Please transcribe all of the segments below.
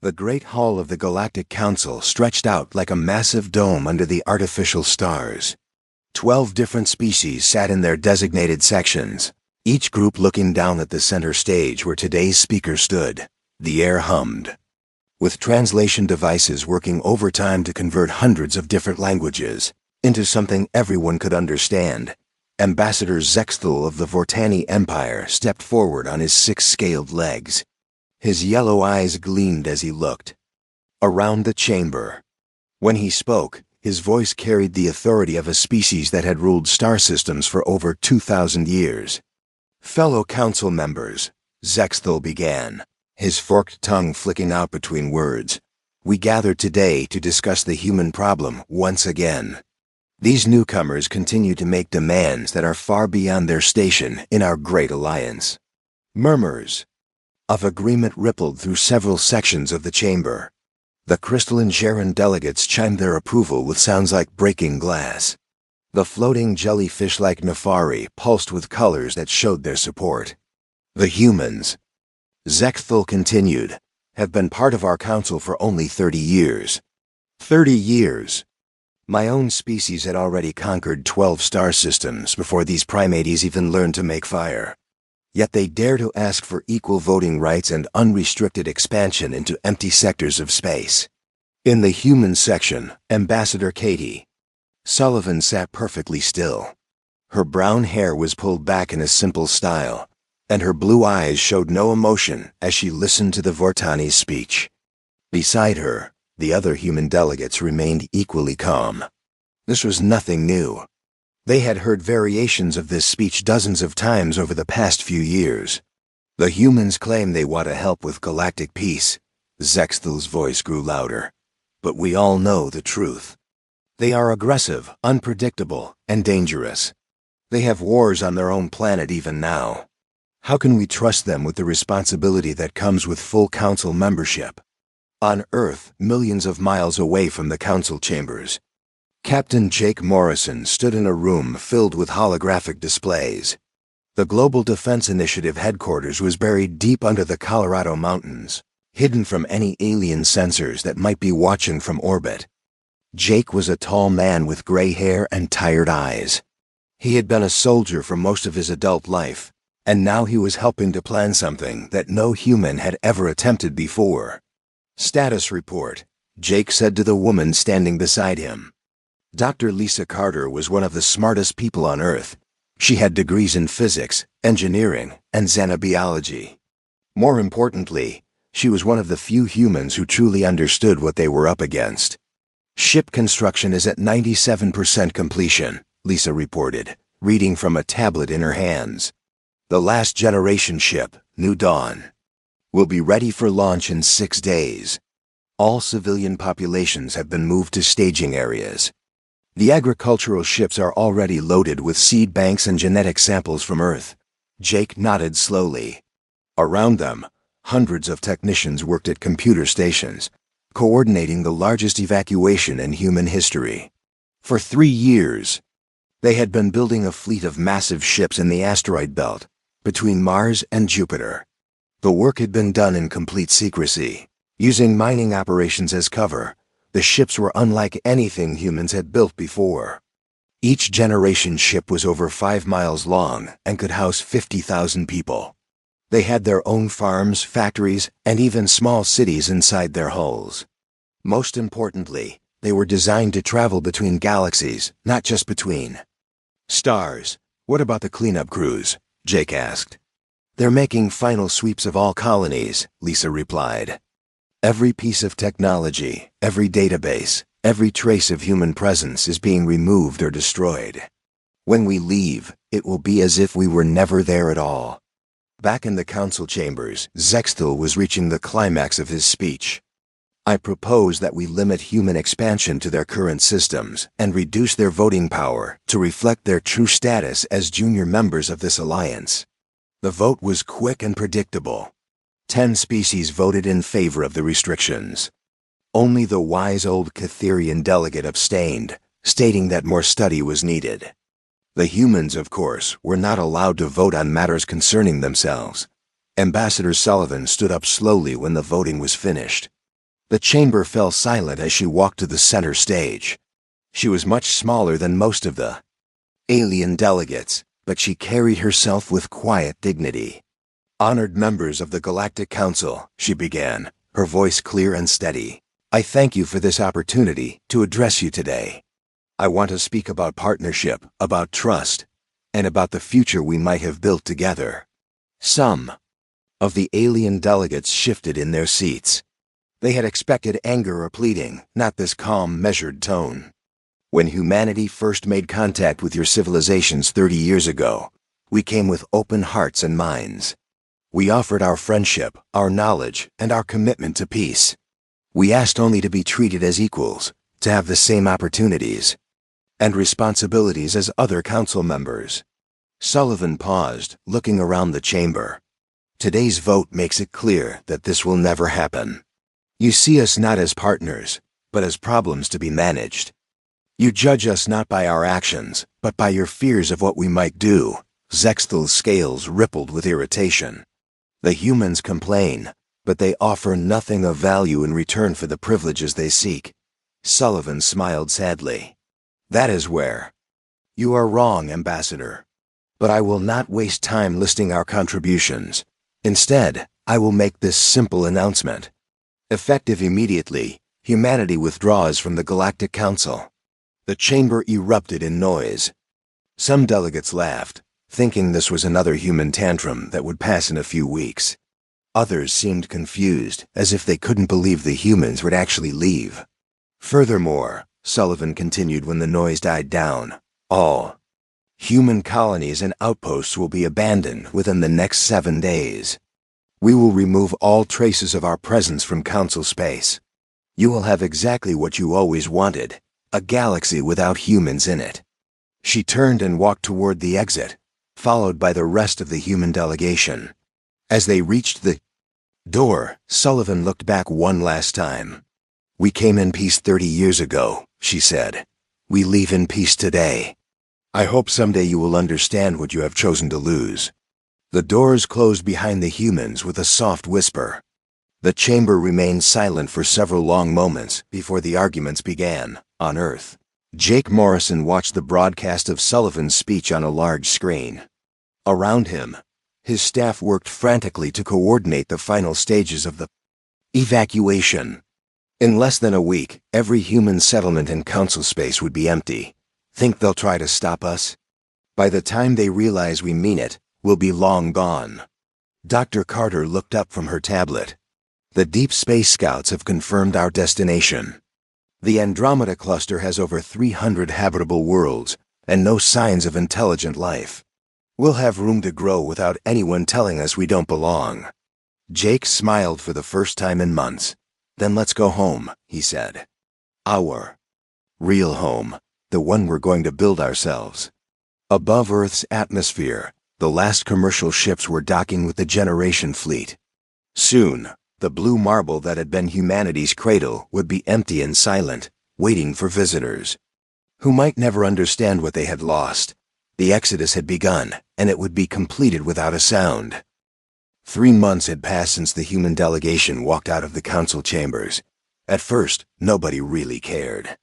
The Great Hall of the Galactic Council stretched out like a massive dome under the artificial stars. 12 different species sat in their designated sections, each group looking down at the center stage where today's speaker stood. The air hummed, with translation devices working overtime to convert hundreds of different languages into something everyone could understand. Ambassador Zexthal of the Vortani Empire stepped forward on his 6 scaled legs. His yellow eyes gleamed as he looked around the chamber. When he spoke, his voice carried the authority of a species that had ruled star systems for over 2,000 years. Fellow council members, Zexthal began, his forked tongue flicking out between words. We gathered today to discuss the human problem once again. These newcomers continue to make demands that are far beyond their station in our great alliance. Murmurs of agreement rippled through several sections of the chamber. The crystalline Jaren delegates chimed their approval with sounds like breaking glass. The floating jellyfish-like Nefari pulsed with colors that showed their support. The humans, Zexthal continued, have been part of our council for only 30 years. 30 years! My own species had already conquered 12 star systems before these primates even learned to make fire. Yet they dare to ask for equal voting rights and unrestricted expansion into empty sectors of space. In the human section, Ambassador Katie Sullivan sat perfectly still. Her brown hair was pulled back in a simple style, and her blue eyes showed no emotion as she listened to the Vortani's speech. Beside her, the other human delegates remained equally calm. This was nothing new. They had heard variations of this speech dozens of times over the past few years. The humans claim they want to help with galactic peace. Zexthal's voice grew louder. But we all know the truth. They are aggressive, unpredictable, and dangerous. They have wars on their own planet even now. How can we trust them with the responsibility that comes with full council membership? On Earth, millions of miles away from the council chambers, Captain Jake Morrison stood in a room filled with holographic displays. The Global Defense Initiative headquarters was buried deep under the Colorado mountains, hidden from any alien sensors that might be watching from orbit. Jake was a tall man with gray hair and tired eyes. He had been a soldier for most of his adult life, and now he was helping to plan something that no human had ever attempted before. Status report, Jake said to the woman standing beside him. Dr. Lisa Carter was one of the smartest people on Earth. She had degrees in physics, engineering, and xenobiology. More importantly, she was one of the few humans who truly understood what they were up against. Ship construction is at 97% completion, Lisa reported, reading from a tablet in her hands. The last generation ship, New Dawn, will be ready for launch in 6 days. All civilian populations have been moved to staging areas. The agricultural ships are already loaded with seed banks and genetic samples from Earth. Jake nodded slowly. Around them, hundreds of technicians worked at computer stations, coordinating the largest evacuation in human history. For 3 years, they had been building a fleet of massive ships in the asteroid belt between Mars and Jupiter. The work had been done in complete secrecy, using mining operations as cover. The ships were unlike anything humans had built before. Each generation ship was over 5 miles long and could house 50,000 people. They had their own farms, factories, and even small cities inside their hulls. Most importantly, they were designed to travel between galaxies, not just between stars. What about the cleanup crews? Jake asked. They're making final sweeps of all colonies, Lisa replied. Every piece of technology, every database, every trace of human presence is being removed or destroyed. When we leave, it will be as if we were never there at all. Back in the council chambers, Zexthal was reaching the climax of his speech. I propose that we limit human expansion to their current systems and reduce their voting power to reflect their true status as junior members of this alliance. The vote was quick and predictable. 10 species voted in favor of the restrictions. Only the wise old Catherian delegate abstained, stating that more study was needed. The humans, of course, were not allowed to vote on matters concerning themselves. Ambassador Sullivan stood up slowly when the voting was finished. The chamber fell silent as she walked to the center stage. She was much smaller than most of the alien delegates, but she carried herself with quiet dignity. "Honored members of the Galactic Council," she began, her voice clear and steady. "I thank you for this opportunity to address you today. I want to speak about partnership, about trust, and about the future we might have built together." Some of the alien delegates shifted in their seats. They had expected anger or pleading, not this calm, measured tone. "When humanity first made contact with your civilizations 30 years ago, we came with open hearts and minds. We offered our friendship, our knowledge, and our commitment to peace. We asked only to be treated as equals, to have the same opportunities and responsibilities as other council members." Sullivan paused, looking around the chamber. "Today's vote makes it clear that this will never happen. You see us not as partners, but as problems to be managed. You judge us not by our actions, but by your fears of what we might do." Zextel's scales rippled with irritation. "The humans complain, but they offer nothing of value in return for the privileges they seek." Sullivan smiled sadly. "That is where you are wrong, Ambassador. But I will not waste time listing our contributions. Instead, I will make this simple announcement. Effective immediately, humanity withdraws from the Galactic Council." The chamber erupted in noise. Some delegates laughed, thinking this was another human tantrum that would pass in a few weeks. Others seemed confused, as if they couldn't believe the humans would actually leave. "Furthermore," Sullivan continued when the noise died down, "all human colonies and outposts will be abandoned within the next 7 days. We will remove all traces of our presence from Council space. You will have exactly what you always wanted, a galaxy without humans in it." She turned and walked toward the exit, followed by the rest of the human delegation. As they reached the door, Sullivan looked back one last time. "We came in peace 30 years ago," she said. "We leave in peace today. I hope someday you will understand what you have chosen to lose." The doors closed behind the humans with a soft whisper. The chamber remained silent for several long moments before the arguments began. On Earth, Jake Morrison watched the broadcast of Sullivan's speech on a large screen. Around him, his staff worked frantically to coordinate the final stages of the evacuation. In less than a week, every human settlement in Council space would be empty. "Think they'll try to stop us? By the time they realize we mean it, we'll be long gone." Dr. Carter looked up from her tablet. "The Deep Space Scouts have confirmed our destination. The Andromeda Cluster has over 300 habitable worlds, and no signs of intelligent life. We'll have room to grow without anyone telling us we don't belong." Jake smiled for the first time in months. "Then let's go home," he said. "Our real home, the one we're going to build ourselves." Above Earth's atmosphere, the last commercial ships were docking with the Generation fleet. Soon, the blue marble that had been humanity's cradle would be empty and silent, waiting for visitors who might never understand what they had lost. The exodus had begun, and it would be completed without a sound. 3 months had passed since the human delegation walked out of the council chambers. At first, nobody really cared.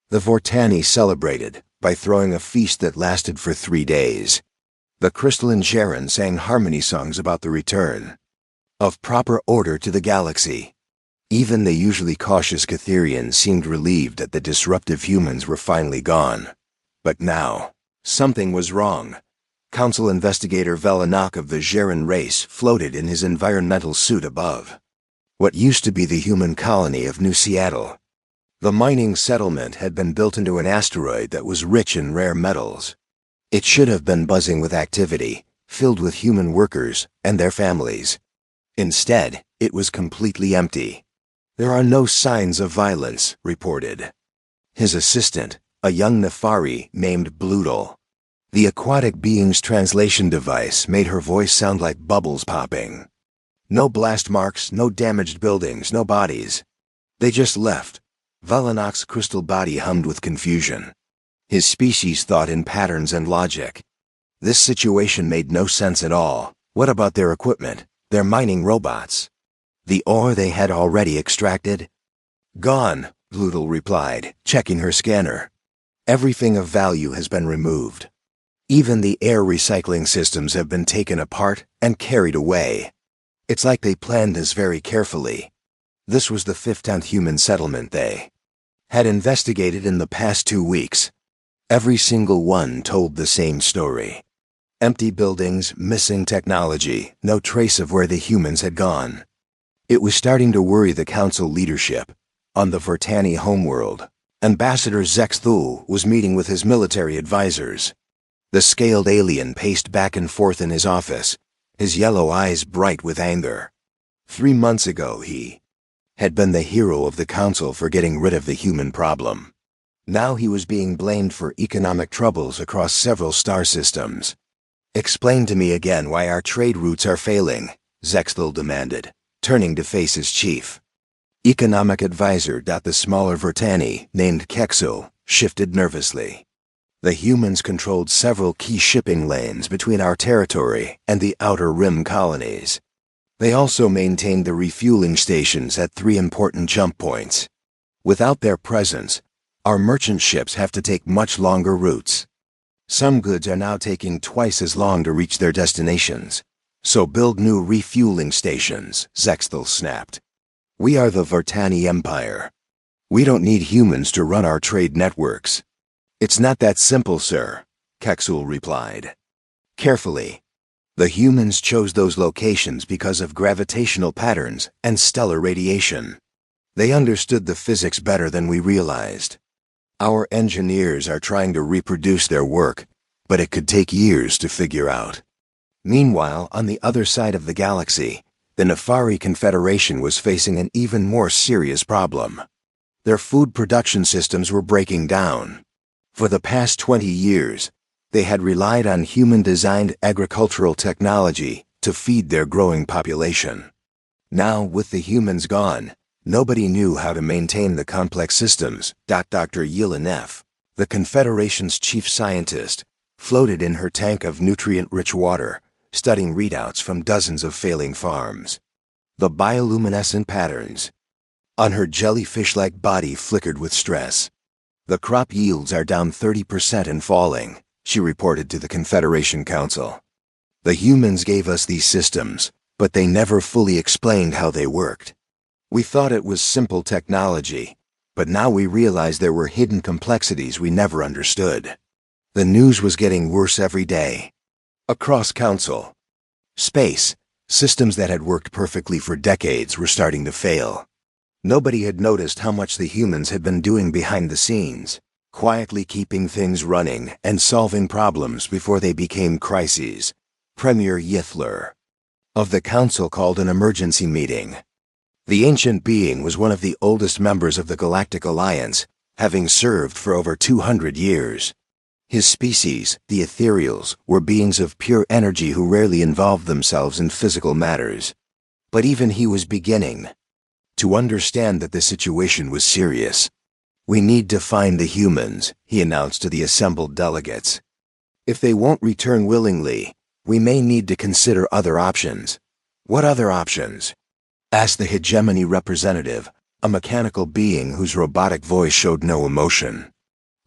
The Vortani celebrated by throwing a feast that lasted for 3 days. The crystalline Jaren sang harmony songs about the return of proper order to the galaxy. Even the usually cautious Catherians seemed relieved that the disruptive humans were finally gone. But now, something was wrong. Council investigator Velenak of the Jaren race floated in his environmental suit above what used to be the human colony of New Seattle. The mining settlement had been built into an asteroid that was rich in rare metals. It should have been buzzing with activity, filled with human workers and their families. Instead, it was completely empty. "There are no signs of violence," reported his assistant, a young Nefari named Bloodle. The aquatic being's translation device made her voice sound like bubbles popping. "No blast marks, no damaged buildings, no bodies. They just left." Velenak's crystal body hummed with confusion. His species thought in patterns and logic. This situation made no sense at all. What about their equipment, their mining robots? The ore they had already extracted? Gone, Gloodle replied, checking her scanner. Everything of value has been removed. Even the air recycling systems have been taken apart and carried away. It's like they planned this very carefully. This was the 15th human settlement they had investigated in the past 2 weeks. Every single one told the same story. Empty buildings, missing technology, no trace of where the humans had gone. It was starting to worry the council leadership. On the Vertani homeworld, Ambassador Zexthul was meeting with his military advisors. The scaled alien paced back and forth in his office, his yellow eyes bright with anger. 3 months ago he had been the hero of the council for getting rid of the human problem. Now he was being blamed for economic troubles across several star systems. Explain to me again why our trade routes are failing, Zexthul demanded, turning to face his chief. Economic advisor. The smaller Vertani, named Kexel, shifted nervously. The humans controlled several key shipping lanes between our territory and the Outer Rim colonies. They also maintained the refueling stations at 3 important jump points. Without their presence, our merchant ships have to take much longer routes. Some goods are now taking twice as long to reach their destinations. So build new refueling stations, Zexthul snapped. We are the Vertani Empire. We don't need humans to run our trade networks. It's not that simple, sir, Kexul replied. Carefully. The humans chose those locations because of gravitational patterns and stellar radiation. They understood the physics better than we realized. Our engineers are trying to reproduce their work, but it could take years to figure out. Meanwhile, on the other side of the galaxy, the Nefari Confederation was facing an even more serious problem. Their food production systems were breaking down. For the past 20 years, they had relied on human-designed agricultural technology to feed their growing population. Now, with the humans gone, nobody knew how to maintain the complex systems. Dr. Yelenev, the Confederation's chief scientist, floated in her tank of nutrient-rich water, studying readouts from dozens of failing farms. The bioluminescent patterns on her jellyfish-like body flickered with stress. The crop yields are down 30% and falling, she reported to the Confederation Council. The humans gave us these systems, but they never fully explained how they worked. We thought it was simple technology, but now we realize there were hidden complexities we never understood. The news was getting worse every day. Across Council space, systems that had worked perfectly for decades were starting to fail. Nobody had noticed how much the humans had been doing behind the scenes, quietly keeping things running and solving problems before they became crises. Premier Yithler of the Council called an emergency meeting. The ancient being was one of the oldest members of the Galactic Alliance, having served for over 200 years. His species, the Ethereals, were beings of pure energy who rarely involved themselves in physical matters. But even he was beginning to understand that the situation was serious. We need to find the humans, he announced to the assembled delegates. If they won't return willingly, we may need to consider other options. What other options? Asked the hegemony representative, a mechanical being whose robotic voice showed no emotion.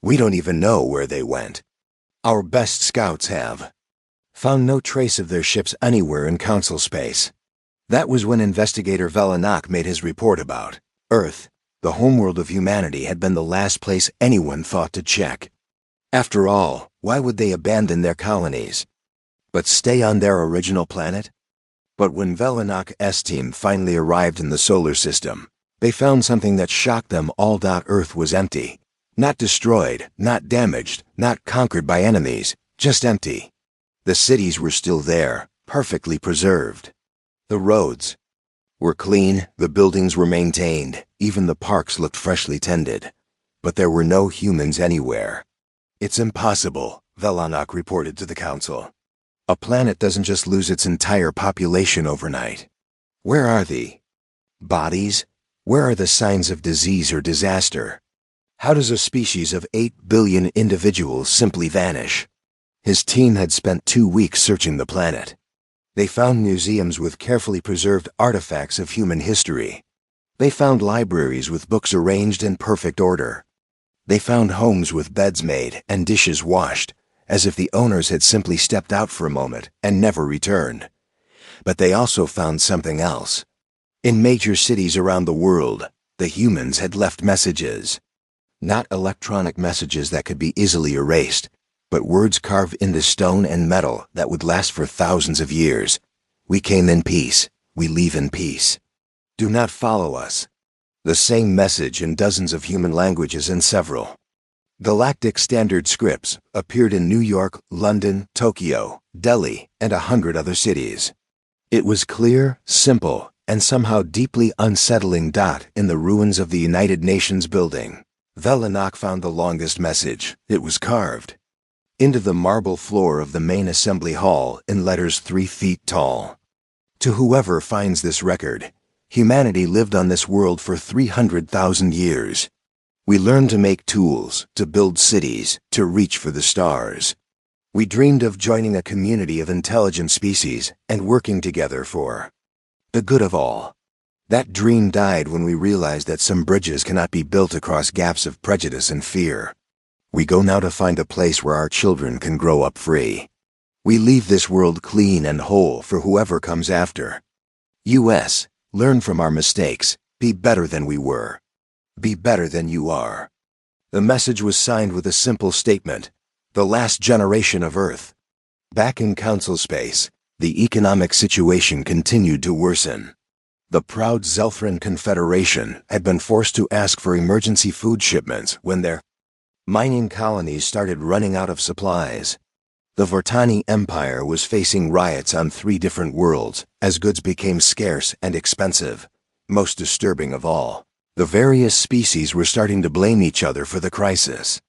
We don't even know where they went. Our best scouts have found no trace of their ships anywhere in Council space. That was when investigator Velenak made his report about Earth. The homeworld of humanity had been the last place anyone thought to check. After all, why would they abandon their colonies, but stay on their original planet? But when Velenak's team finally arrived in the solar system, they found something that shocked them all. Earth was empty. Not destroyed, not damaged, not conquered by enemies, just empty. The cities were still there, perfectly preserved. The roads were clean, the buildings were maintained, even the parks looked freshly tended. But there were no humans anywhere. It's impossible, Velenak reported to the Council. A planet doesn't just lose its entire population overnight. Where are the bodies? Where are the signs of disease or disaster? How does a species of 8 billion individuals simply vanish? His team had spent 2 weeks searching the planet. They found museums with carefully preserved artifacts of human history. They found libraries with books arranged in perfect order. They found homes with beds made and dishes washed, as if the owners had simply stepped out for a moment and never returned. But they also found something else. In major cities around the world, the humans had left messages. Not electronic messages that could be easily erased, but words carved into stone and metal that would last for thousands of years. We came in peace. We leave in peace. Do not follow us. The same message in dozens of human languages and several galactic standard scripts appeared in New York, London, Tokyo, Delhi, and 100 other cities. It was clear, simple, and somehow deeply unsettling. In the ruins of the United Nations building, Velenak found the longest message. It was carved into the marble floor of the main assembly hall in letters 3 feet tall. To whoever finds this record, humanity lived on this world for 300,000 years. We learned to make tools, to build cities, to reach for the stars. We dreamed of joining a community of intelligent species and working together for the good of all. That dream died when we realized that some bridges cannot be built across gaps of prejudice and fear. We go now to find a place where our children can grow up free. We leave this world clean and whole for whoever comes after. U.S. Learn from our mistakes. Be better than we were. Be better than you are. The message was signed with a simple statement: the last generation of Earth. Back in Council space, the economic situation continued to worsen. The proud Zelthran Confederation had been forced to ask for emergency food shipments when their mining colonies started running out of supplies. The Vortani Empire was facing riots on 3 different worlds as goods became scarce and expensive. Most disturbing of all, the various species were starting to blame each other for the crisis.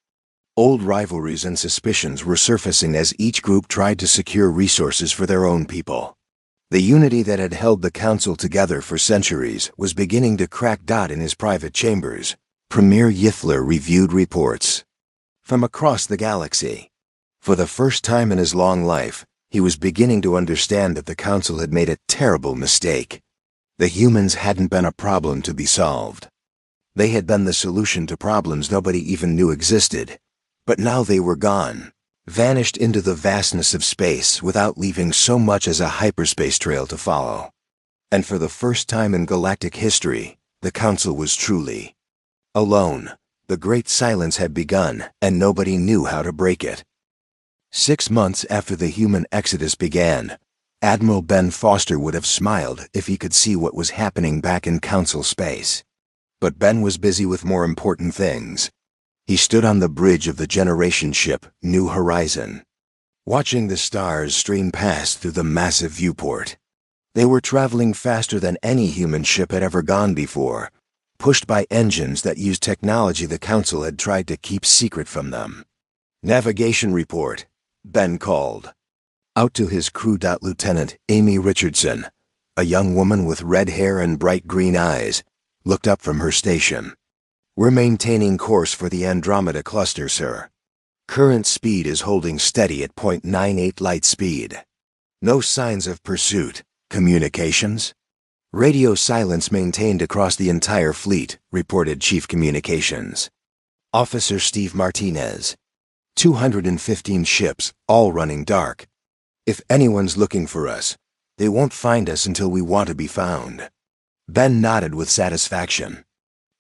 Old rivalries and suspicions were surfacing as each group tried to secure resources for their own people. The unity that had held the Council together for centuries was beginning to crack. In his private chambers, Premier Yithler reviewed reports from across the galaxy. For the first time in his long life, he was beginning to understand that the Council had made a terrible mistake. The humans hadn't been a problem to be solved. They had been the solution to problems nobody even knew existed. But now they were gone, vanished into the vastness of space without leaving so much as a hyperspace trail to follow. And for the first time in galactic history, the Council was truly alone. The Great Silence had begun, and nobody knew how to break it. 6 months after the human exodus began, Admiral Ben Foster would have smiled if he could see what was happening back in Council space. But Ben was busy with more important things. He stood on the bridge of the generation ship, New Horizon, watching the stars stream past through the massive viewport. They were traveling faster than any human ship had ever gone before, pushed by engines that used technology the Council had tried to keep secret from them. "Navigation report," Ben called out to his crew. Lieutenant Amy Richardson, a young woman with red hair and bright green eyes, looked up from her station. "We're maintaining course for the Andromeda cluster, sir. Current speed is holding steady at 0.98 light speed. No signs of pursuit. Communications?" "Radio silence maintained across the entire fleet," reported Chief Communications Officer Steve Martinez. 215 ships, all running dark. If anyone's looking for us, they won't find us until we want to be found." Ben nodded with satisfaction.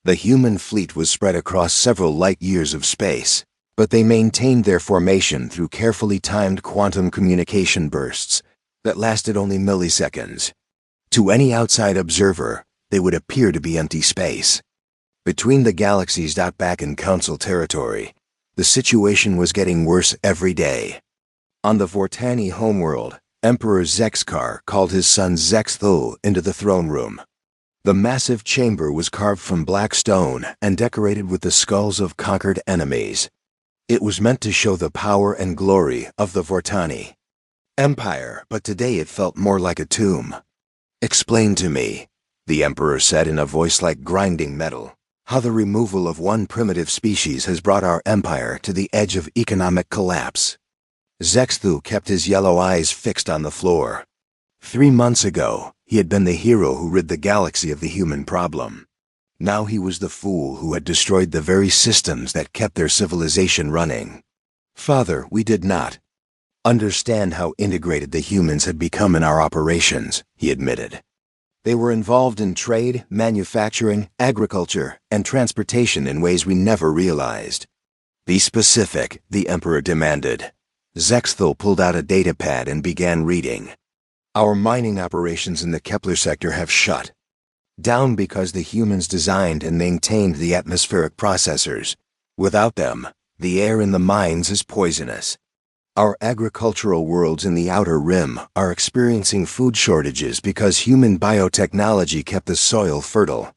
The human fleet was spread across several light years of space, but they maintained their formation through carefully timed quantum communication bursts that lasted only milliseconds. To any outside observer, they would appear to be empty space. Between the galaxies. Back in Council territory, the situation was getting worse every day. On the Vortani homeworld, Emperor Zexkar called his son Zexthul into the throne room. The massive chamber was carved from black stone and decorated with the skulls of conquered enemies. It was meant to show the power and glory of the Vortani Empire, but today it felt more like a tomb. "Explain to me," the Emperor said in a voice like grinding metal, "how the removal of one primitive species has brought our empire to the edge of economic collapse." Zexthul kept his yellow eyes fixed on the floor. 3 months ago, he had been the hero who rid the galaxy of the human problem. Now he was the fool who had destroyed the very systems that kept their civilization running. Father, we did not understand how integrated the humans had become in our operations, he admitted. They were involved in trade, manufacturing, agriculture, and transportation in ways we never realized. Be specific, the Emperor demanded. Zexthel pulled out a datapad and began reading. Our mining operations in the Kepler sector have shut down because the humans designed and maintained the atmospheric processors. Without them, the air in the mines is poisonous. Our agricultural worlds in the outer rim are experiencing food shortages because human biotechnology kept the soil fertile.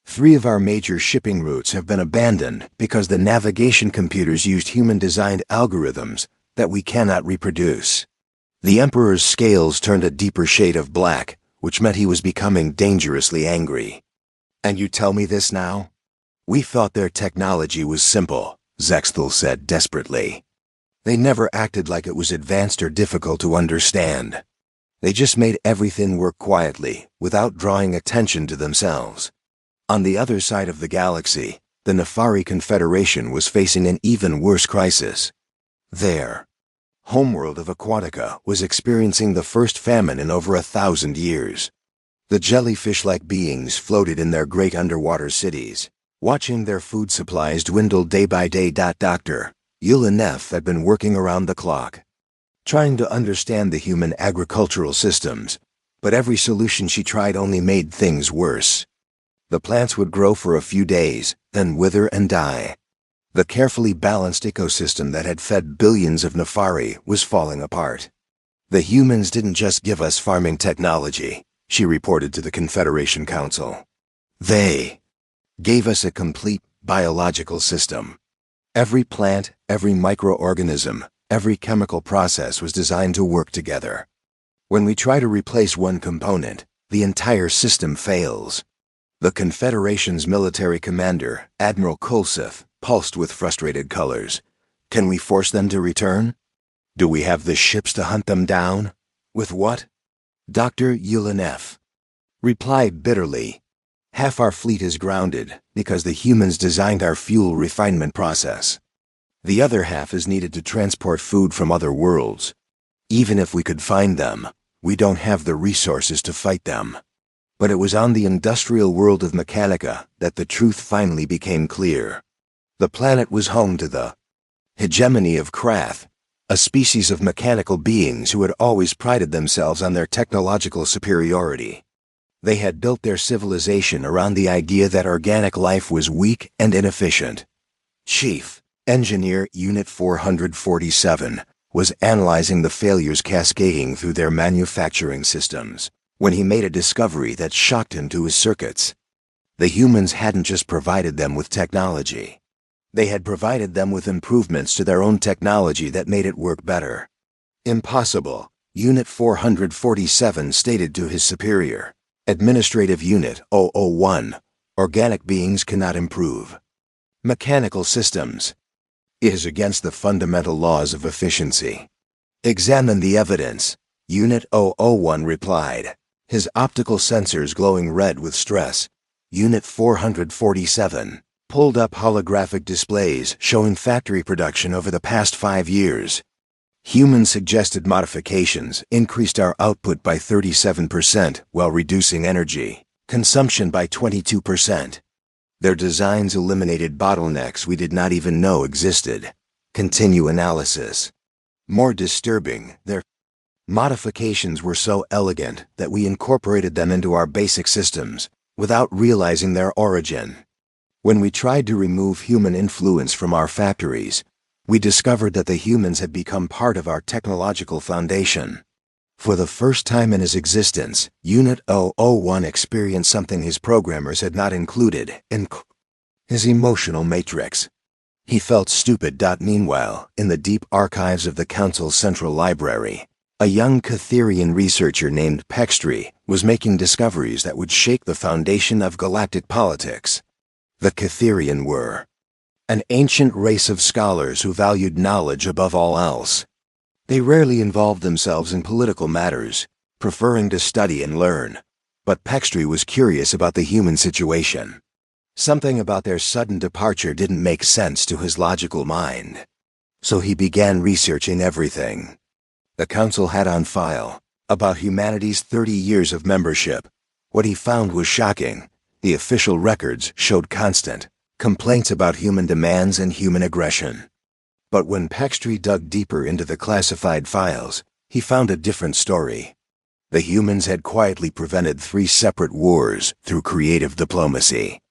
3 of our major shipping routes have been abandoned because the navigation computers used human-designed algorithms that we cannot reproduce. The Emperor's scales turned a deeper shade of black, which meant he was becoming dangerously angry. And you tell me this now? We thought their technology was simple, Zexthel said desperately. They never acted like it was advanced or difficult to understand. They just made everything work quietly, without drawing attention to themselves. On the other side of the galaxy, the Nefari Confederation was facing an even worse crisis. Their homeworld of Aquatica was experiencing the first famine in over 1,000 years. The jellyfish-like beings floated in their great underwater cities, watching their food supplies dwindle day by day. Dr. Yulanef had been working around the clock, trying to understand the human agricultural systems, but every solution she tried only made things worse. The plants would grow for a few days, then wither and die. The carefully balanced ecosystem that had fed billions of Nefari was falling apart. The humans didn't just give us farming technology, she reported to the Confederation Council. They gave us a complete biological system. Every plant, every microorganism, every chemical process was designed to work together. When we try to replace one component, the entire system fails. The Confederation's military commander, Admiral Kulseth, pulsed with frustrated colors. Can we force them to return? Do we have the ships to hunt them down? With what? Dr. Yulanef replied bitterly. Half our fleet is grounded because the humans designed our fuel refinement process. The other half is needed to transport food from other worlds. Even if we could find them, we don't have the resources to fight them. But it was on the industrial world of Mechanica that the truth finally became clear. The planet was home to the hegemony of Krath, a species of mechanical beings who had always prided themselves on their technological superiority. They had built their civilization around the idea that organic life was weak and inefficient. Chief Engineer Unit 447 was analyzing the failures cascading through their manufacturing systems when he made a discovery that shocked him to his circuits. The humans hadn't just provided them with technology. They had provided them with improvements to their own technology that made it work better. Impossible, Unit 447 stated to his superior. Administrative Unit 001, organic beings cannot improve mechanical systems. It is against the fundamental laws of efficiency. Examine the evidence, Unit 001 replied, his optical sensors glowing red with stress. Unit 447 pulled up holographic displays showing factory production over the past 5 years. Human-suggested modifications increased our output by 37% while reducing energy consumption by 22%. Their designs eliminated bottlenecks we did not even know existed. Continue analysis. More disturbing, their modifications were so elegant that we incorporated them into our basic systems without realizing their origin. When we tried to remove human influence from our factories, we discovered that the humans had become part of our technological foundation. For the first time in his existence, Unit 001 experienced something his programmers had not included in his emotional matrix. He felt stupid. Meanwhile, in the deep archives of the Council's Central Library, a young Catherian researcher named Pextry was making discoveries that would shake the foundation of galactic politics. The Catherian were an ancient race of scholars who valued knowledge above all else. They rarely involved themselves in political matters, preferring to study and learn. But Pextry was curious about the human situation. Something about their sudden departure didn't make sense to his logical mind. So he began researching everything the council had on file about humanity's 30 years of membership. What he found was shocking. The official records showed constant complaints about human demands and human aggression. But when Pextree dug deeper into the classified files, he found a different story. The humans had quietly prevented 3 separate wars through creative diplomacy.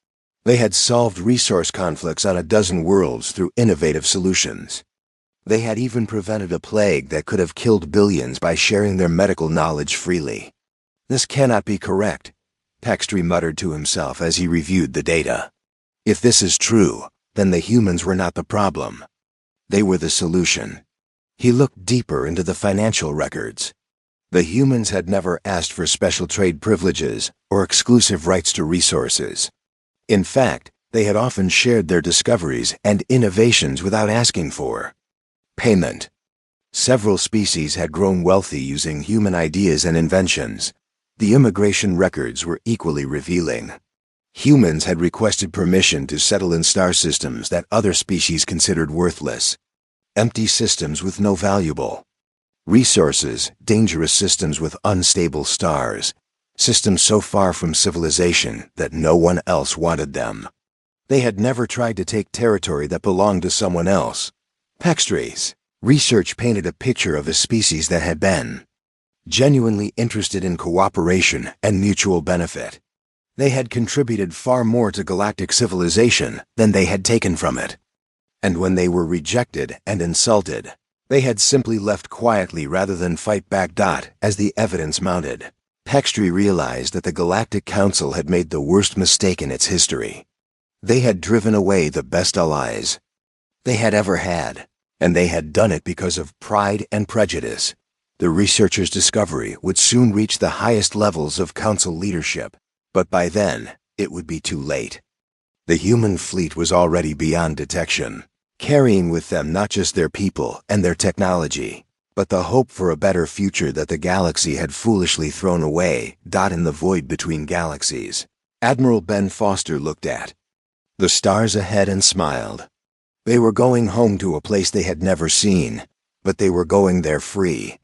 They had solved resource conflicts on a dozen worlds through innovative solutions. They had even prevented a plague that could have killed billions by sharing their medical knowledge freely. This cannot be correct, Pextree muttered to himself as he reviewed the data. If this is true, then the humans were not the problem. They were the solution. He looked deeper into the financial records. The humans had never asked for special trade privileges or exclusive rights to resources. In fact, they had often shared their discoveries and innovations without asking for payment. Several species had grown wealthy using human ideas and inventions. The immigration records were equally revealing. Humans had requested permission to settle in star systems that other species considered worthless. Empty systems with no valuable resources, dangerous systems with unstable stars, systems so far from civilization that no one else wanted them. They had never tried to take territory that belonged to someone else. Pextree's research painted a picture of a species that had been genuinely interested in cooperation and mutual benefit. They had contributed far more to galactic civilization than they had taken from it. And when they were rejected and insulted, they had simply left quietly rather than fight back. As the evidence mounted, Pextree realized that the Galactic Council had made the worst mistake in its history. They had driven away the best allies they had ever had, and they had done it because of pride and prejudice. The researchers' discovery would soon reach the highest levels of Council leadership, but by then, it would be too late. The human fleet was already beyond detection, carrying with them not just their people and their technology, but the hope for a better future that the galaxy had foolishly thrown away. In the void between galaxies, Admiral Ben Foster looked at the stars ahead and smiled. They were going home to a place they had never seen, but they were going there free.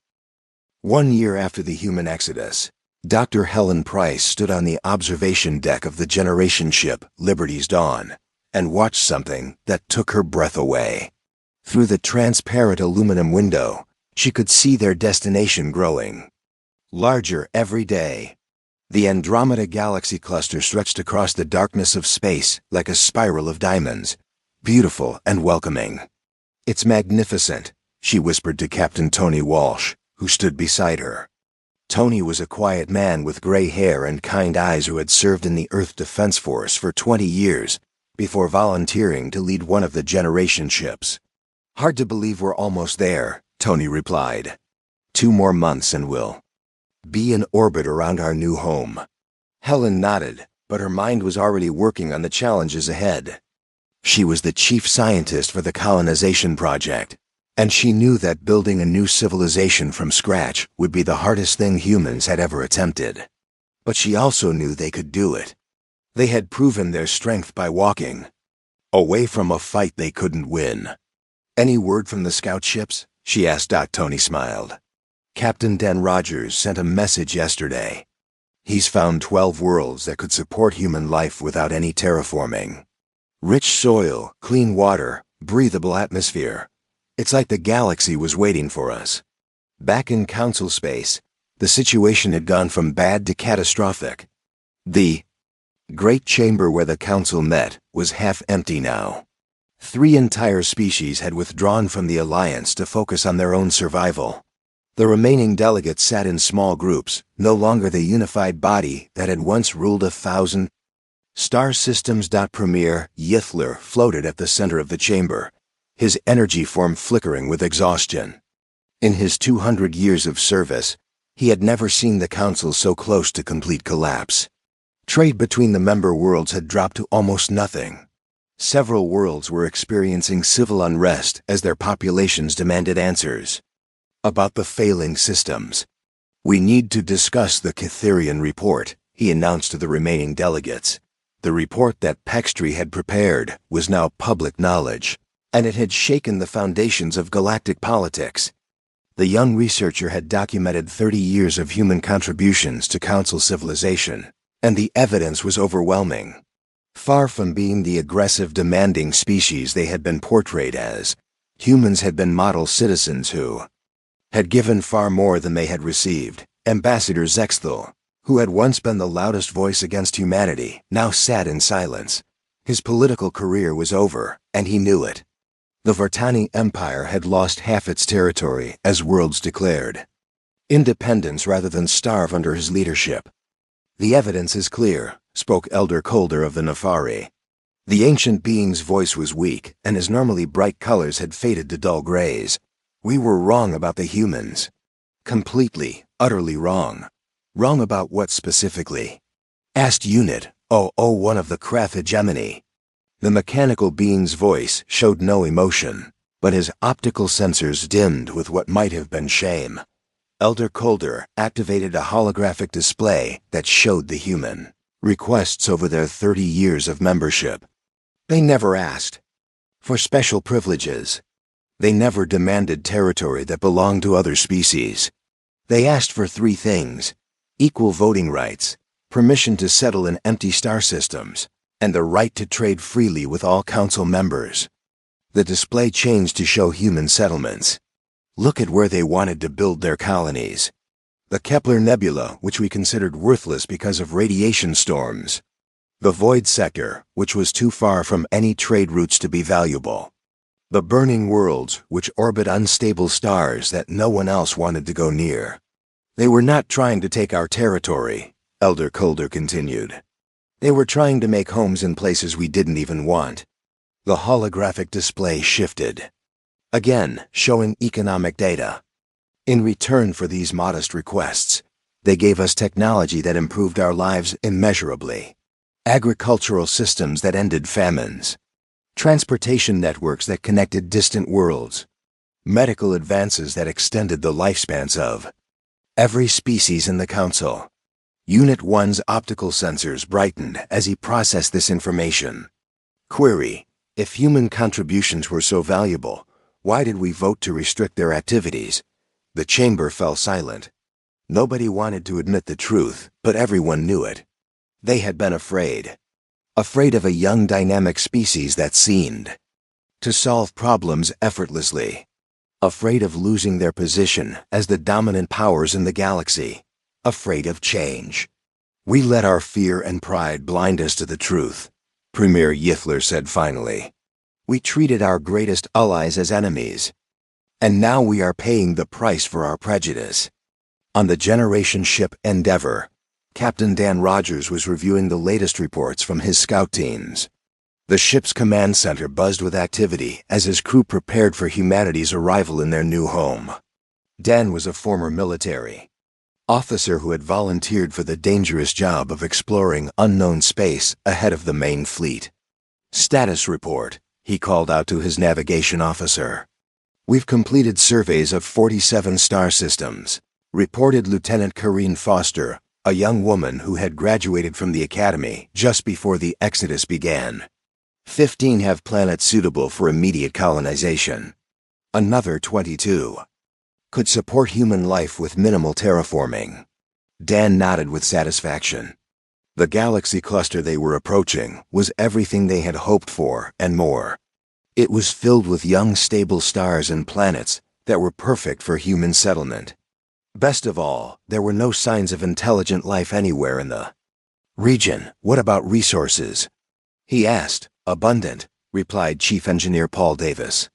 1 year after the human exodus, Dr. Helen Price stood on the observation deck of the generation ship Liberty's Dawn and watched something that took her breath away. Through the transparent aluminum window, she could see their destination growing larger every day. The Andromeda Galaxy cluster stretched across the darkness of space like a spiral of diamonds, beautiful and welcoming. "It's magnificent," she whispered to Captain Tony Walsh, who stood beside her. Tony was a quiet man with gray hair and kind eyes who had served in the Earth Defense Force for 20 years before volunteering to lead one of the generation ships. "Hard to believe we're almost there," Tony replied. 2 more months and we'll be in orbit around our new home." Helen nodded, but her mind was already working on the challenges ahead. She was the chief scientist for the colonization project, and she knew that building a new civilization from scratch would be the hardest thing humans had ever attempted. But she also knew they could do it. They had proven their strength by walking away from a fight they couldn't win. "Any word from the scout ships?" she asked. Tony smiled. "Captain Dan Rogers sent a message yesterday. He's found 12 worlds that could support human life without any terraforming. Rich soil, clean water, breathable atmosphere. It's like the galaxy was waiting for us." Back in Council space, the situation had gone from bad to catastrophic. The great chamber where the Council met was half empty now. 3 entire species had withdrawn from the Alliance to focus on their own survival. The remaining delegates sat in small groups, no longer the unified body that had once ruled 1,000 star systems. Premier Yithler floated at the center of the chamber, his energy form flickering with exhaustion. In his 200 years of service, he had never seen the Council so close to complete collapse. Trade between the member worlds had dropped to almost nothing. Several worlds were experiencing civil unrest as their populations demanded answers about the failing systems. "We need to discuss the Cytherian report," he announced to the remaining delegates. The report that Pextree had prepared was now public knowledge, and it had shaken the foundations of galactic politics. The young researcher had documented 30 years of human contributions to Council civilization, and the evidence was overwhelming. Far from being the aggressive, demanding species they had been portrayed as, humans had been model citizens who had given far more than they had received. Ambassador Zexthal, who had once been the loudest voice against humanity, now sat in silence. His political career was over, and he knew it. The Vartani Empire had lost half its territory, as Worlds declared independence rather than starve under his leadership. "The evidence is clear," spoke Elder Colder of the Nefari. The ancient being's voice was weak, and his normally bright colors had faded to dull grays. "We were wrong about the humans. Completely, utterly wrong." "Wrong about what specifically?" asked Unit 001 of the Krath hegemony. The mechanical being's voice showed no emotion, but his optical sensors dimmed with what might have been shame. Elder Colder activated a holographic display that showed the human requests over their 30 years of membership. They never asked for special privileges. They never demanded territory that belonged to other species. They asked for 3 things: equal voting rights, permission to settle in empty star systems, and the right to trade freely with all Council members. The display changed to show human settlements. Look at where they wanted to build their colonies. The Kepler Nebula, which we considered worthless because of radiation storms. The Void Sector, which was too far from any trade routes to be valuable. The burning worlds, which orbit unstable stars that no one else wanted to go near. They were not trying to take our territory, Elder Colder continued. They were trying to make homes in places we didn't even want. The holographic display shifted, again showing economic data. In return for these modest requests, they gave us technology that improved our lives immeasurably. Agricultural systems that ended famines. Transportation networks that connected distant worlds. Medical advances that extended the lifespans of every species in the Council. Unit 1's optical sensors brightened as he processed this information. Query: if human contributions were so valuable, why did we vote to restrict their activities? The chamber fell silent. Nobody wanted to admit the truth, but everyone knew it. They had been afraid. Afraid of a young dynamic species that seemed to solve problems effortlessly. Afraid of losing their position as the dominant powers in the galaxy. Afraid of change. "We let our fear and pride blind us to the truth," Premier Yithler said finally. "We treated our greatest allies as enemies. And now we are paying the price for our prejudice." On the generation ship Endeavour, Captain Dan Rogers was reviewing the latest reports from his scout teams. The ship's command center buzzed with activity as his crew prepared for humanity's arrival in their new home. Dan was a former military officer who had volunteered for the dangerous job of exploring unknown space ahead of the main fleet. "Status report," he called out to his navigation officer. "We've completed surveys of 47 star systems," reported Lieutenant Corinne Foster, a young woman who had graduated from the academy just before the exodus began. 15 have planets suitable for immediate colonization. Another 22 could support human life with minimal terraforming. Dan nodded with satisfaction. The galaxy cluster they were approaching was everything they had hoped for and more. It was filled with young, stable stars and planets that were perfect for human settlement. Best of all, there were no signs of intelligent life anywhere in the region. "What about resources?" he asked. "Abundant," replied Chief Engineer Paul Davis.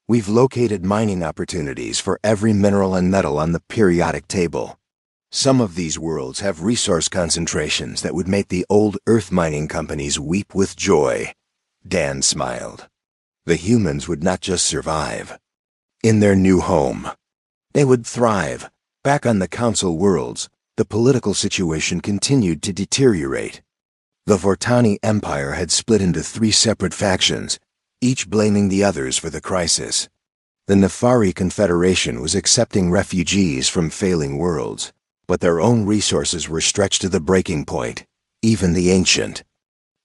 "We've located mining opportunities for every mineral and metal on the periodic table. Some of these worlds have resource concentrations that would make the old Earth mining companies weep with joy." Dan smiled. The humans would not just survive in their new home. They would thrive. Back on the Council worlds, the political situation continued to deteriorate. The Vartani Empire had split into 3 separate factions, each blaming the others for the crisis. The Nefari Confederation was accepting refugees from failing worlds, but their own resources were stretched to the breaking point, even the ancient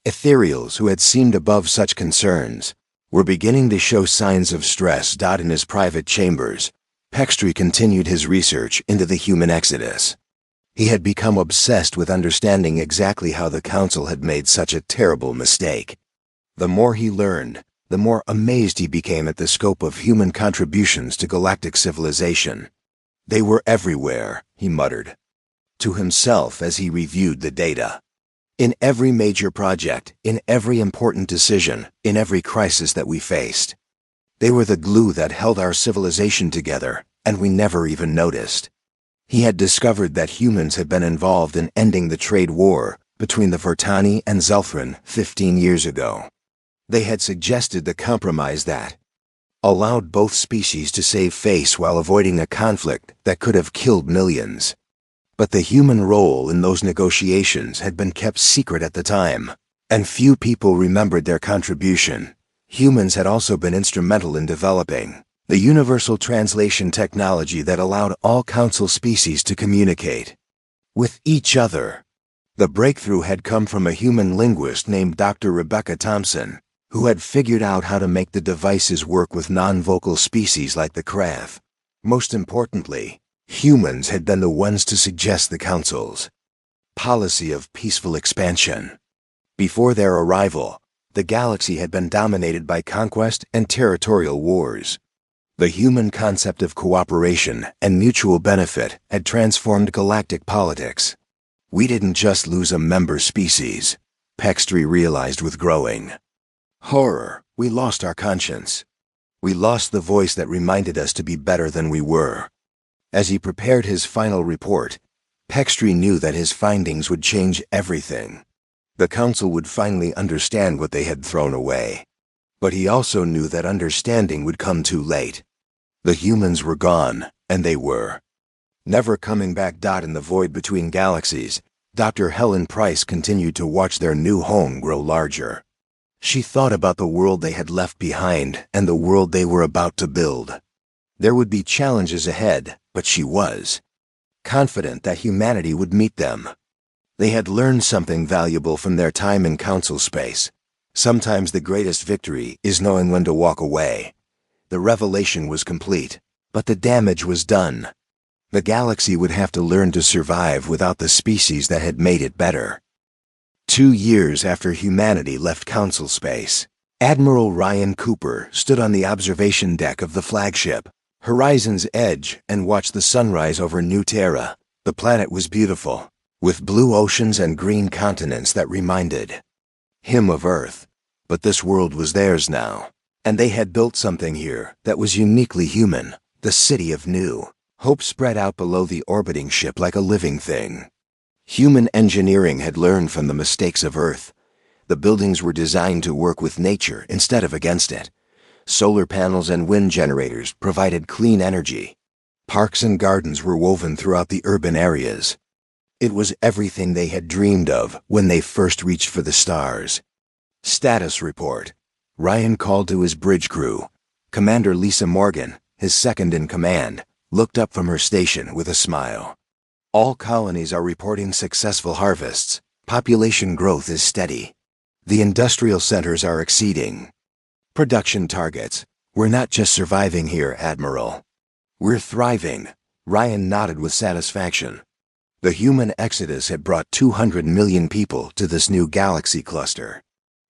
Ethereals, who had seemed above such concerns, were beginning to show signs of stress. In his private chambers, Pextree continued his research into the human exodus. He had become obsessed with understanding exactly how the Council had made such a terrible mistake. The more he learned, the more amazed he became at the scope of human contributions to galactic civilization. They were everywhere, he muttered to himself as he reviewed the data. In every major project, in every important decision, in every crisis that we faced. They were the glue that held our civilization together, and we never even noticed. He had discovered that humans had been involved in ending the trade war between the Vertani and Zelthran 15 years ago. They had suggested the compromise that allowed both species to save face while avoiding a conflict that could have killed millions. But the human role in those negotiations had been kept secret at the time, and few people remembered their contribution. Humans had also been instrumental in developing the universal translation technology that allowed all Council species to communicate with each other. The breakthrough had come from a human linguist named Dr. Rebecca Thompson, who had figured out how to make the devices work with non-vocal species like the Krav. Most importantly, humans had been the ones to suggest the Council's policy of peaceful expansion. Before their arrival, the galaxy had been dominated by conquest and territorial wars. The human concept of cooperation and mutual benefit had transformed galactic politics. We didn't just lose a member species, Pextree realized with growing horror. We lost our conscience. We lost the voice that reminded us to be better than we were. As he prepared his final report, Pextree knew that his findings would change everything. The Council would finally understand what they had thrown away. But he also knew that understanding would come too late. The humans were gone, and they were never coming back. In the void between galaxies, Dr. Helen Price continued to watch their new home grow larger. She thought about the world they had left behind and the world they were about to build. There would be challenges ahead, but she was confident that humanity would meet them. They had learned something valuable from their time in Council space. Sometimes the greatest victory is knowing when to walk away. The revelation was complete, but the damage was done. The galaxy would have to learn to survive without the species that had made it better. 2 years after humanity left Council space, Admiral Ryan Cooper stood on the observation deck of the flagship Horizon's Edge and watched the sunrise over New Terra. The planet was beautiful, with blue oceans and green continents that reminded him of Earth. But this world was theirs now, and they had built something here that was uniquely human. The city of New Hope spread out below the orbiting ship like a living thing. Human engineering had learned from the mistakes of Earth. The buildings were designed to work with nature instead of against it. Solar panels and wind generators provided clean energy. Parks and gardens were woven throughout the urban areas. It was everything they had dreamed of when they first reached for the stars. Status report. Ryan called to his bridge crew. Commander Lisa Morgan, his second in command, looked up from her station with a smile. All colonies are reporting successful harvests. Population growth is steady. The industrial centers are exceeding production targets. We're not just surviving here, Admiral. We're thriving. Ryan nodded with satisfaction. The human exodus had brought 200 million people to this new galaxy cluster.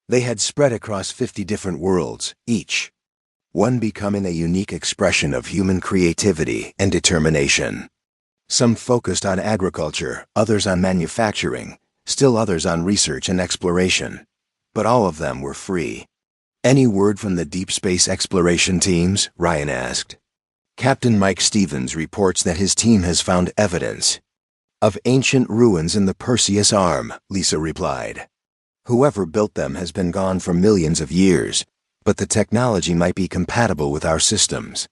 They had spread across 50 different worlds, each one becoming a unique expression of human creativity and determination. Some focused on agriculture, others on manufacturing, still others on research and exploration. But all of them were free. Any word from the deep space exploration teams? Ryan asked. Captain Mike Stevens reports that his team has found evidence of ancient ruins in the Perseus Arm, Lisa replied. Whoever built them has been gone for millions of years, but the technology might be compatible with our systems.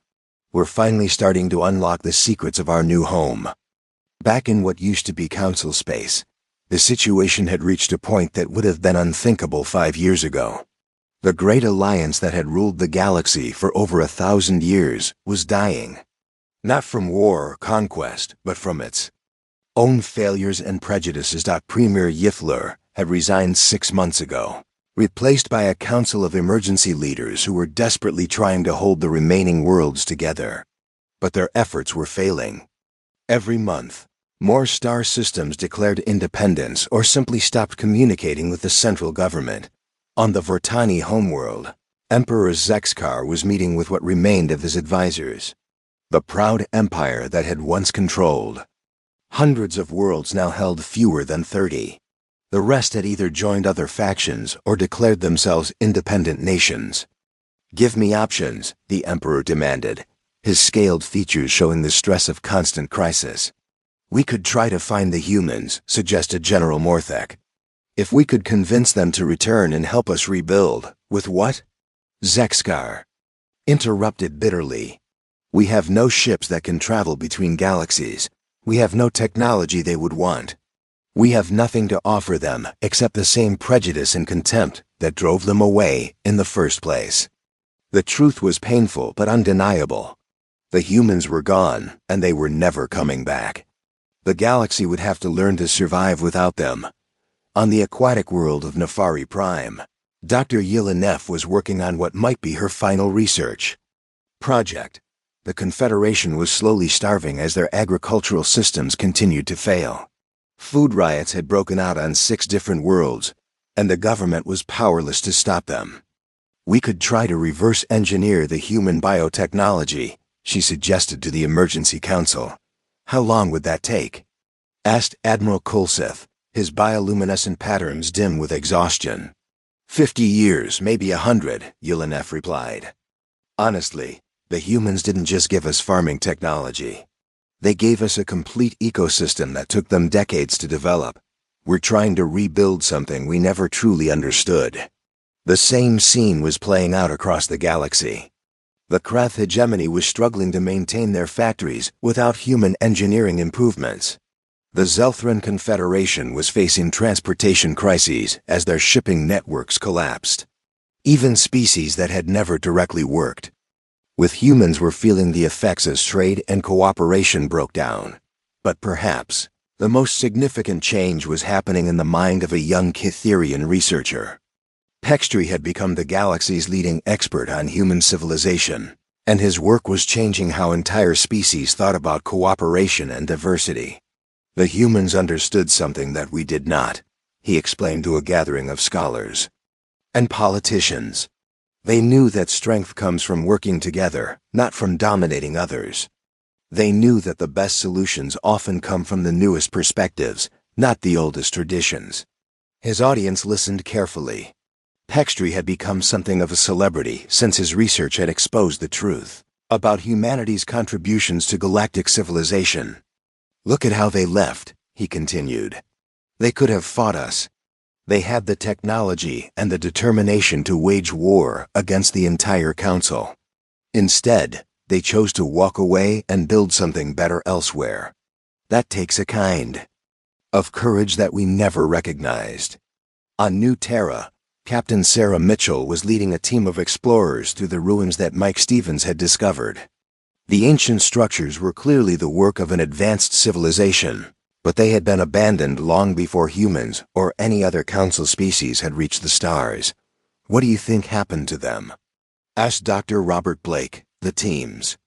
We're finally starting to unlock the secrets of our new home. Back in what used to be Council space, the situation had reached a point that would have been unthinkable 5 years ago. The great alliance that had ruled the galaxy for over 1,000 years was dying. Not from war or conquest, but from its own failures and prejudices. Premier Yifler, had resigned 6 months ago, replaced by a council of emergency leaders who were desperately trying to hold the remaining worlds together. But their efforts were failing. Every month, more star systems declared independence or simply stopped communicating with the central government. On the Vertani homeworld, Emperor Zexkar was meeting with what remained of his advisors. The proud empire that had once controlled. Hundreds of worlds now held fewer than 30. The rest had either joined other factions or declared themselves independent nations. "Give me options," the emperor demanded, his scaled features showing the stress of constant crisis. "We could try to find the humans," suggested General Morthek. "If we could convince them to return and help us rebuild, with what?" Zexkar interrupted bitterly. "We have no ships that can travel between galaxies. We have no technology they would want. We have nothing to offer them except the same prejudice and contempt that drove them away in the first place." The truth was painful but undeniable. The humans were gone, and they were never coming back. The galaxy would have to learn to survive without them. On the aquatic world of Nefari Prime, Dr. Yelena was working on what might be her final research project. The Confederation was slowly starving as their agricultural systems continued to fail. Food riots had broken out on 6 different worlds, and the government was powerless to stop them. "We could try to reverse engineer the human biotechnology," she suggested to the Emergency Council. "How long would that take?" asked Admiral Kulseth, his bioluminescent patterns dim with exhaustion. 50 years, maybe 100, Yelena replied. "Honestly, the humans didn't just give us farming technology. They gave us a complete ecosystem that took them decades to develop. We're trying to rebuild something we never truly understood." The same scene was playing out across the galaxy. The Krath hegemony was struggling to maintain their factories without human engineering improvements. The Zelthran Confederation was facing transportation crises as their shipping networks collapsed. Even species that had never directly worked with humans were feeling the effects as trade and cooperation broke down. But perhaps the most significant change was happening in the mind of a young Kitherian researcher. Pextry had become the galaxy's leading expert on human civilization, and his work was changing how entire species thought about cooperation and diversity. "The humans understood something that we did not," he explained to a gathering of scholars and politicians. "They knew that strength comes from working together, not from dominating others. They knew that the best solutions often come from the newest perspectives, not the oldest traditions." His audience listened carefully. Pextry had become something of a celebrity since his research had exposed the truth about humanity's contributions to galactic civilization. "Look at how they left," he continued. "They could have fought us. They had the technology and the determination to wage war against the entire council. Instead, they chose to walk away and build something better elsewhere. That takes a kind of courage that we never recognized." On New Terra, Captain Sarah Mitchell was leading a team of explorers through the ruins that Mike Stevens had discovered. The ancient structures were clearly the work of an advanced civilization, but they had been abandoned long before humans or any other council species had reached the stars. "What do you think happened to them?" asked Dr. Robert Blake, the team's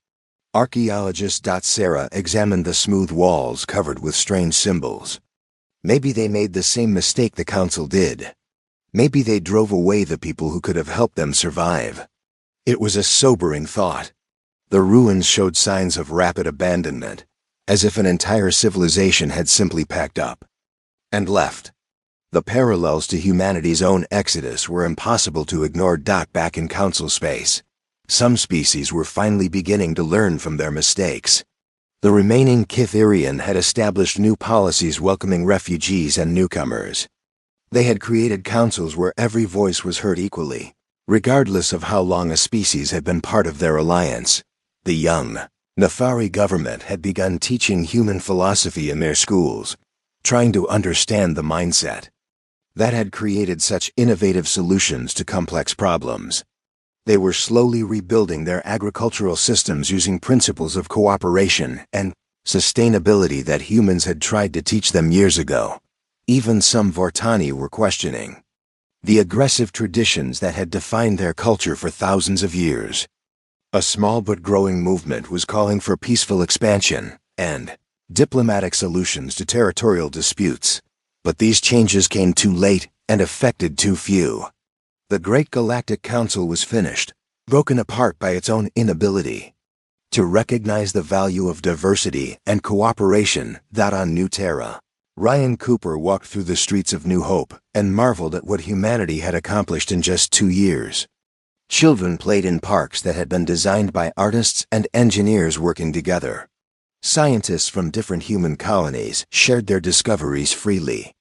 archaeologist. Sarah examined the smooth walls covered with strange symbols. "Maybe they made the same mistake the council did. Maybe they drove away the people who could have helped them survive." It was a sobering thought. The ruins showed signs of rapid abandonment, as if an entire civilization had simply packed up and left. The parallels to humanity's own exodus were impossible to ignore. Back in council space, some species were finally beginning to learn from their mistakes. The remaining Kitherian had established new policies welcoming refugees and newcomers. They had created councils where every voice was heard equally, regardless of how long a species had been part of their alliance. The young Nefari government had begun teaching human philosophy in their schools, trying to understand the mindset that had created such innovative solutions to complex problems. They were slowly rebuilding their agricultural systems using principles of cooperation and sustainability that humans had tried to teach them years ago. Even some Vortani were questioning the aggressive traditions that had defined their culture for thousands of years. A small but growing movement was calling for peaceful expansion and diplomatic solutions to territorial disputes. But these changes came too late and affected too few. The Great Galactic Council was finished, broken apart by its own inability to recognize the value of diversity and cooperation that on New Terra. Ryan Cooper walked through the streets of New Hope and marveled at what humanity had accomplished in just 2 years. Children played in parks that had been designed by artists and engineers working together. Scientists from different human colonies shared their discoveries freely.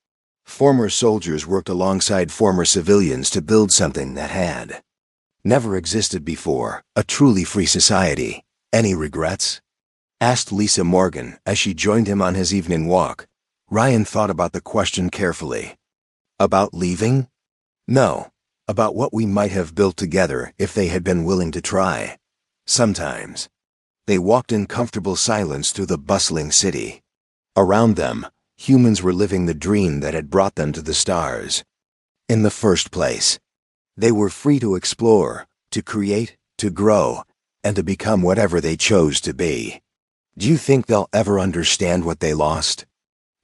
Former soldiers worked alongside former civilians to build something that had never existed before, a truly free society. Any regrets? Asked Lisa Morgan as she joined him on his evening walk. Ryan thought about the question carefully. About leaving? No. About what we might have built together if they had been willing to try. Sometimes. They walked in comfortable silence through the bustling city. Around them, humans were living the dream that had brought them to the stars. In the first place, they were free to explore, to create, to grow, and to become whatever they chose to be. Do you think they'll ever understand what they lost?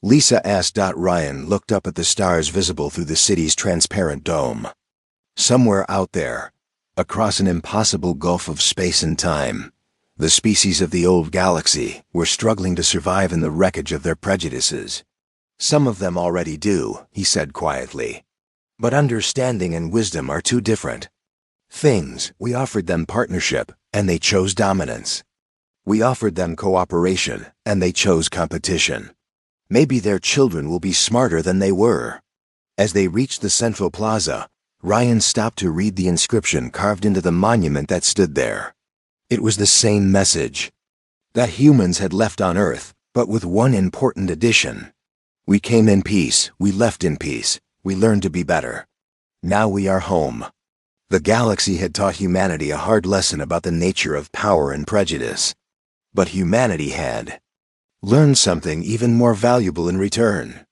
Lisa asked. Ryan looked up at the stars visible through the city's transparent dome. Somewhere out there, across an impossible gulf of space and time, the species of the old galaxy were struggling to survive in the wreckage of their prejudices. Some of them already do, he said quietly. But understanding and wisdom are two different things. We offered them partnership, and they chose dominance. We offered them cooperation, and they chose competition. Maybe their children will be smarter than they were. As they reached the central plaza, Ryan stopped to read the inscription carved into the monument that stood there. It was the same message that humans had left on Earth, but with one important addition. We came in peace, we left in peace, we learned to be better. Now we are home. The galaxy had taught humanity a hard lesson about the nature of power and prejudice. But humanity had learned something even more valuable in return.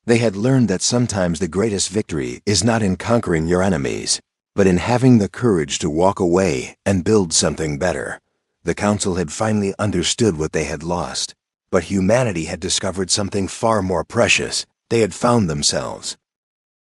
They had learned that sometimes the greatest victory is not in conquering your enemies, but in having the courage to walk away and build something better. The Council had finally understood what they had lost, but humanity had discovered something far more precious. They had found themselves.